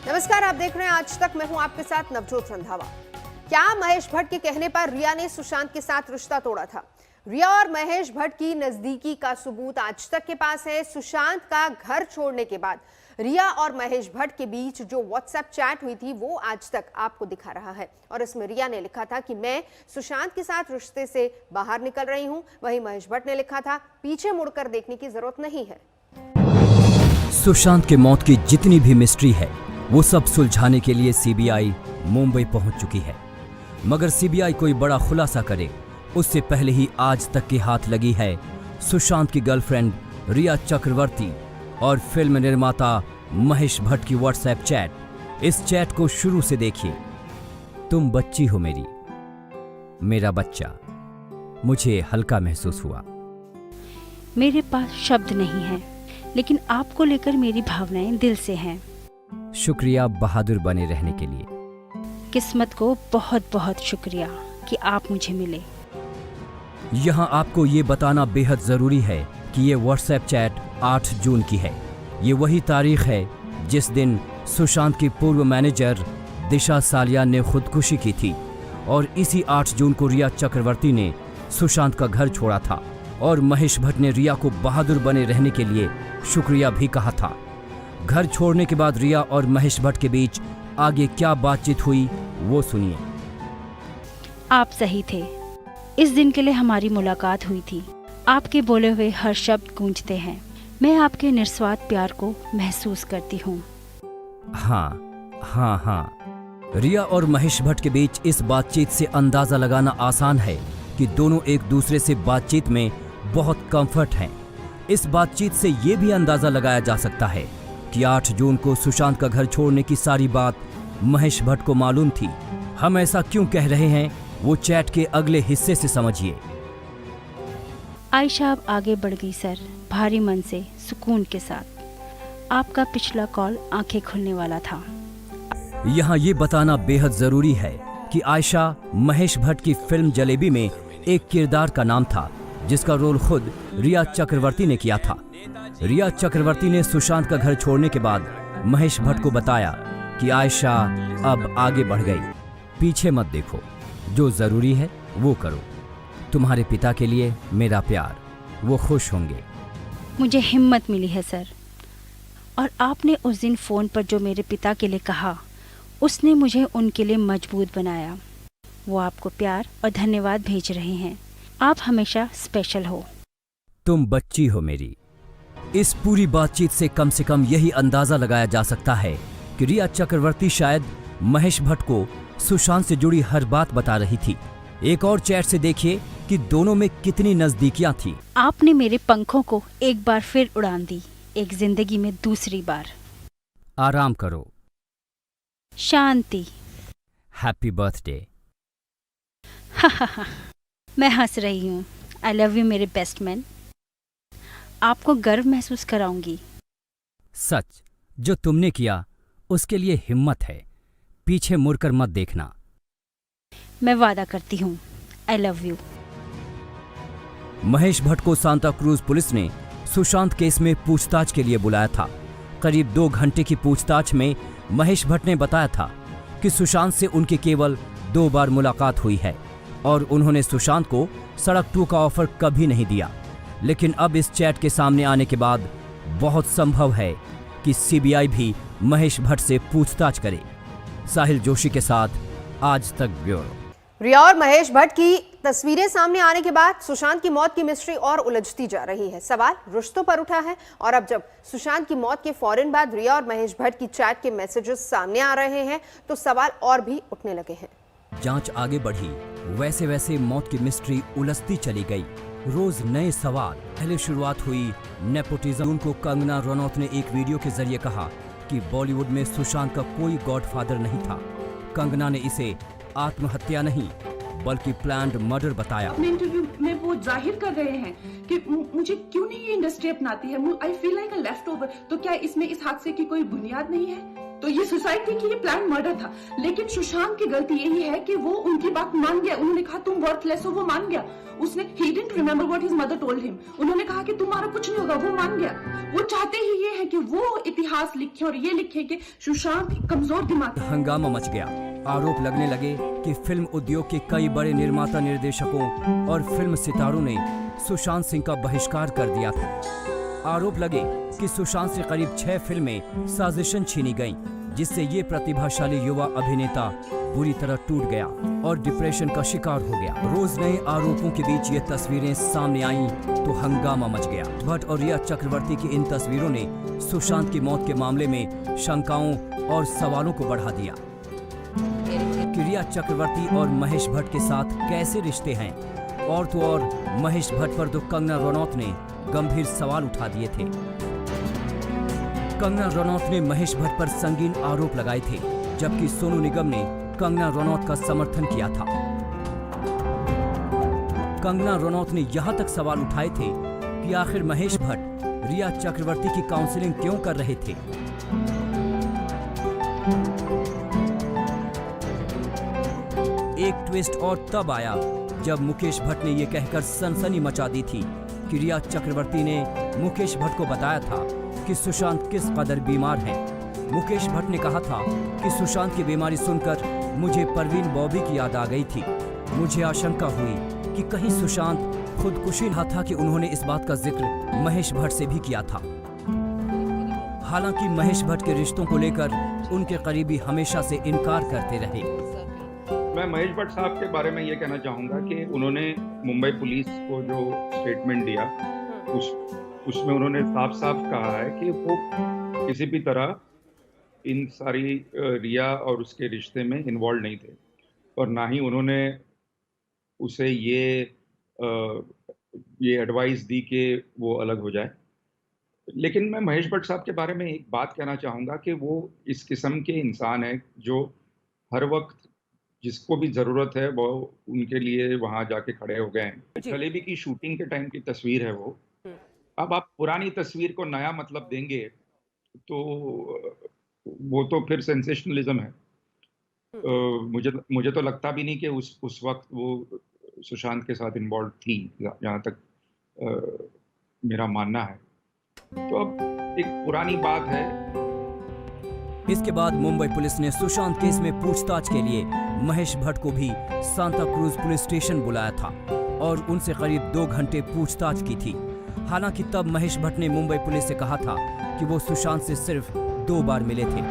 नमस्कार, आप देख रहे हैं आज तक। मैं हूं आपके साथ नवजोत रंधावा। क्या महेश भट्ट के कहने पर रिया ने सुशांत के साथ रिश्ता तोड़ा था? रिया और महेश भट्ट की नजदीकी का सबूत आज तक के पास है। सुशांत का घर छोड़ने के बाद रिया और महेश भट्ट के बीच जो व्हाट्सएप चैट हुई थी वो आज तक आपको दिखा रहा है। और इसमें रिया ने लिखा था कि मैं सुशांत के साथ रिश्ते से बाहर निकल रही हूं। वहीं महेश भट्ट ने लिखा था पीछे मुड़कर देखने की जरूरत नहीं है। सुशांत के मौत की जितनी भी मिस्ट्री है वो सब सुलझाने के लिए सीबीआई मुंबई पहुंच चुकी है, मगर सीबीआई कोई बड़ा खुलासा करे उससे पहले ही आज तक के हाथ लगी है सुशांत की गर्लफ्रेंड रिया चक्रवर्ती और फिल्म निर्माता महेश भट्ट की व्हाट्सएप चैट। इस चैट को शुरू से देखिए। तुम बच्ची हो मेरी, मेरा बच्चा, मुझे हल्का महसूस हुआ। मेरे पास शब्द नहीं है, लेकिन आपको लेकर मेरी भावनाएं दिल से हैं। शुक्रिया बहादुर बने रहने के लिए। किस्मत को बहुत बहुत शुक्रिया कि आप मुझे मिले। यहाँ आपको ये बताना बेहद जरूरी है कि ये व्हाट्सएप चैट 8 जून की है। ये वही तारीख है जिस दिन सुशांत की पूर्व मैनेजर दिशा सालियान ने खुदकुशी की थी, और इसी 8 जून को रिया चक्रवर्ती ने सुशांत का घर छोड़ा था और महेश भट्ट ने रिया को बहादुर बने रहने के लिए शुक्रिया भी कहा था। घर छोड़ने के बाद रिया और महेश भट्ट के बीच आगे क्या बातचीत हुई वो सुनिए। आप सही थे। इस दिन के लिए हमारी मुलाकात हुई थी। आपके बोले हुए हर शब्द गूंजते हैं। मैं आपके निस्वार्थ प्यार को महसूस करती हूँ। हाँ। रिया और महेश भट्ट के बीच इस बातचीत से अंदाजा लगाना आसान है कि दोनों एक दूसरे से बातचीत में बहुत कंफर्ट हैं। इस बातचीत से ये भी अंदाजा लगाया जा सकता है कि 8 जून को सुशांत का घर छोड़ने की सारी बात महेश भट्ट को मालूम थी। हम ऐसा क्यों कह रहे हैं वो चैट के अगले हिस्से से समझिए। आयशा अब आगे बढ़ गई सर, भारी मन से, सुकून के साथ। आपका पिछला कॉल आंखें खुलने वाला था। यहाँ ये बताना बेहद जरूरी है कि आयशा महेश भट्ट की फिल्म जलेबी में एक किरदार का नाम था जिसका रोल खुद रिया चक्रवर्ती ने किया था। रिया चक्रवर्ती ने सुशांत का घर छोड़ने के बाद महेश भट्ट को बताया कि आयशा अब आगे बढ़ गई, पीछे मत देखो, जो जरूरी है वो करो। तुम्हारे पिता के लिए मेरा प्यार, वो खुश होंगे। मुझे हिम्मत मिली है सर, और आपने उस दिन फोन पर जो मेरे पिता के लिए कहा उसने मुझे उनके लिए मजबूत बनाया। वो आपको प्यार और धन्यवाद भेज रहे हैं। आप हमेशा स्पेशल हो। तुम बच्ची हो मेरी। इस पूरी बातचीत से कम यही अंदाजा लगाया जा सकता है कि रिया चक्रवर्ती शायद महेश भट्ट को सुशांत से जुड़ी हर बात बता रही थी। एक और चैट से देखिए कि दोनों में कितनी नजदीकियां थी। आपने मेरे पंखों को एक बार फिर उड़ान दी, एक जिंदगी में दूसरी बार। आराम करो। शांति। Happy birthday. मैं हंस रही हूँ। आई लव यू मेरे बेस्ट मैन। आपको गर्व महसूस कराऊंगी। सच, जो तुमने किया उसके लिए हिम्मत है। पीछे मुड़कर मत देखना। मैं वादा करती हूँ। I love you. Mahesh Bhatt को सांता क्रूज पुलिस ने सुशांत केस में पूछताछ के लिए बुलाया था। करीब 2 घंटे की पूछताछ में महेश भट्ट ने बताया था कि सुशांत से उनकी केवल 2 बार मुलाकात हुई है और उन्होंने सुशांत को सड़क 2 का ऑफर कभी नहीं दिया। लेकिन अब इस चैट के सामने आने के बाद बहुत संभव है कि सीबीआई भी महेश भट्ट से पूछताछ करे। साहिल जोशी के साथ आज तक ब्यूरो। रिया और महेश भट्ट की तस्वीरें सामने आने के बाद सुशांत की मौत की मिस्ट्री और उलझती जा रही है। सवाल रिश्तों पर उठा है, और अब जब सुशांत की मौत के फौरन बाद रिया और महेश भट्ट की चैट के मैसेजेस सामने आ रहे हैं तो सवाल और भी उठने लगे हैं। जांच आगे बढ़ी, वैसे वैसे मौत की मिस्ट्री उलझती चली गई। रोज नए सवाल। पहले शुरुआत हुई नेपोटिज्म। उनको कंगना रनौत ने एक वीडियो के जरिए कहा कि बॉलीवुड में सुशांत का कोई गॉडफादर नहीं था। कंगना ने इसे आत्महत्या नहीं बल्कि प्लान्ड मर्डर बताया। अपने इंटरव्यू में वो जाहिर कर रहे हैं कि मुझे क्यों नहीं ये इंडस्ट्री अपनाती है। I feel like a left over. तो क्या इसमें इस हादसे की कोई बुनियाद नहीं है? तो ये सुसाइड थी कि ये प्लान मर्डर था। लेकिन सुशांत की गलती यही है कि वो उनकी बात मान गया। उन्होंने कहा तुम वर्थलेस हो, वो मान गया। उसने he didn't remember what his mother told him। उन्होंने कहा कि तुम्हारा कुछ नहीं होगा, वो मान गया। वो चाहते ही ये है कि वो इतिहास लिखे और ये लिखे कि सुशांत कमजोर दिमाग है। हंगामा मच गया। आरोप लगने लगे कि फिल्म उद्योग के कई बड़े निर्माता, निर्देशकों और फिल्म सितारों ने सुशांत सिंह का बहिष्कार कर दिया था। आरोप लगे कि सुशांत से करीब 6 फिल्में साजिशन छीनी गईं, जिससे ये प्रतिभाशाली युवा अभिनेता बुरी तरह टूट गया और डिप्रेशन का शिकार हो गया। रोज नए आरोपों के बीच ये तस्वीरें सामने आईं तो हंगामा मच गया। भट्ट और रिया चक्रवर्ती की इन तस्वीरों ने सुशांत की मौत के मामले में शंकाओं और सवालों को बढ़ा दिया कि रिया चक्रवर्ती और महेश भट्ट के साथ कैसे रिश्ते हैं। और तो और महेश भट्ट पर तो कंगना रनौत ने गंभीर सवाल उठा दिए थे। कंगना रनौत ने महेश भट्ट पर संगीन आरोप लगाए थे, जबकि सोनू निगम ने कंगना रनौत का समर्थन किया था। कंगना रनौत ने यहां तक सवाल उठाए थे कि आखिर महेश भट्ट रिया चक्रवर्ती की काउंसलिंग क्यों कर रहे थे। एक ट्विस्ट और तब आया जब मुकेश भट्ट ने यह कहकर सनसनी मचा दी थी कि रिया चक्रवर्ती ने मुकेश भट्ट को बताया था कि सुशांत किस कदर बीमार हैं। मुकेश भट्ट ने कहा था कि सुशांत की बीमारी सुनकर मुझे परवीन बॉबी की याद आ गई थी। मुझे आशंका हुई कि कहीं सुशांत खुदकुशी न था कि उन्होंने इस बात का जिक्र महेश भट्ट से भी किया था। हालांकि महेश भट्ट के रिश्तों को लेकर उनके करीबी हमेशा से इनकार करते रहे। मैं महेश भट्ट साहब के बारे में ये कहना चाहूँगा कि उन्होंने मुंबई पुलिस को जो स्टेटमेंट दिया उसमें उन्होंने साफ साफ कहा है कि वो किसी भी तरह इन सारी रिया और उसके रिश्ते में इन्वॉल्व नहीं थे और ना ही उन्होंने उसे ये एडवाइस दी कि वो अलग हो जाए। लेकिन मैं महेश भट्ट साहब के बारे में एक बात कहना चाहूँगा कि वो इस किस्म के इंसान हैं जो हर वक्त जिसको भी ज़रूरत है वो उनके लिए वहाँ जाके खड़े हो गए हैं। जलेबी की शूटिंग के टाइम की तस्वीर है वो। अब आप पुरानी तस्वीर को नया मतलब देंगे तो वो तो फिर सेंसेशनलिज्म है। मुझे तो लगता भी नहीं कि उस वक्त वो सुशांत के साथ इन्वॉल्व थी, जहाँ तक मेरा मानना है। तो अब एक पुरानी बात है। इसके बाद मुंबई पुलिस ने सुशांत केस में पूछताछ के लिए महेश भट्ट को भी सांता क्रूज पुलिस स्टेशन बुलाया था और उनसे करीब 2 घंटे पूछताछ की थी। हालांकि तब महेश भट्ट ने मुंबई पुलिस से कहा था कि वो सुशांत से सिर्फ 2 बार मिले थे।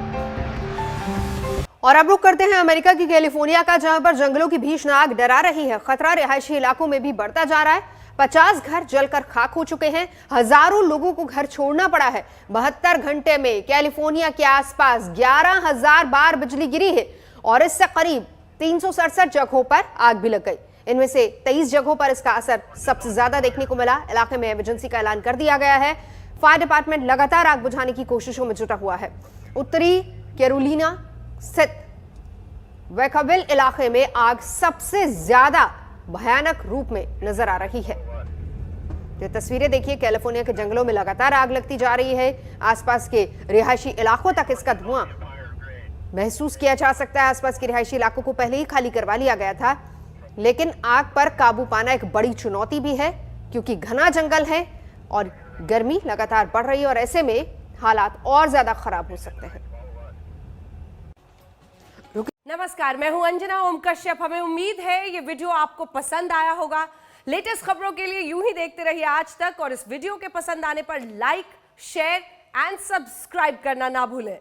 और अब रुक करते हैं अमेरिका की कैलिफोर्निया का, जहां पर जंगलों की भीषण आग डरा रही है। खतरा रिहायशी इलाकों में भी बढ़ता जा रहा है। 50 घर जलकर खाक हो चुके हैं। हजारों लोगों को घर छोड़ना पड़ा है। 72 घंटे में कैलिफोर्निया के आसपास 11,000 बार बिजली गिरी है और इससे करीब 367 जगहों पर आग भी लग गई। इनमें से 23 जगहों पर इसका असर सबसे ज्यादा देखने को मिला। इलाके में इमरजेंसी का ऐलान कर दिया गया है। फायर डिपार्टमेंट लगातार आग बुझाने की कोशिशों में जुटा हुआ है। उत्तरी कैरोलिना स्थित वैकाविल इलाके में आग सबसे ज्यादा भयानक रूप में नजर आ रही है। ये तस्वीरें देखिए, कैलिफोर्निया के जंगलों में लगातार आग लगती जा रही है। आसपास के रिहायशी इलाकों तक इसका धुआं महसूस किया जा सकता है। आसपास के रिहायशी इलाकों को पहले ही खाली करवा लिया गया था, लेकिन आग पर काबू पाना एक बड़ी चुनौती भी है, क्योंकि घना जंगल है और गर्मी लगातार बढ़ रही है और ऐसे में हालात और ज्यादा खराब हो सकते हैं। नमस्कार, मैं हूं अंजना ओम कश्यप। हमें उम्मीद है ये वीडियो आपको पसंद आया होगा। लेटेस्ट खबरों के लिए यूं ही देखते रहिए आज तक और इस वीडियो के पसंद आने पर लाइक, शेयर एंड सब्सक्राइब करना ना भूलें।